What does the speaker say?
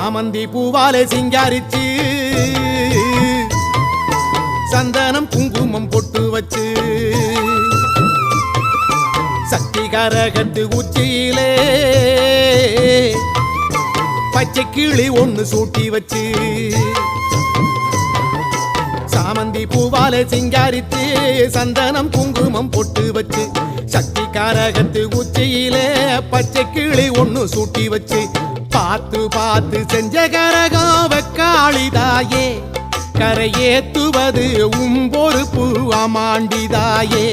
சாமந்தி பூவாலே சிங்காரிச்சு சந்தனம் குங்குமம் பொட்டு வச்சு சக்தி கரகத்து உச்சியிலே பச்சை கிளி ஒண்ணு சூட்டி வச்சு சாமந்தி பூவாலே சிங்காரித்து சந்தனம் குங்குமம் பொட்டு வச்சு சக்தி கரகத்து உச்சியிலே பச்சை கிளி ஒண்ணு சூட்டி வச்சு பார்த்து பார்த்து செஞ்ச கரகம் வெக்காளிதாயே கரையேத்துவது உம்பொறுப்பு அமாண்டிதாயே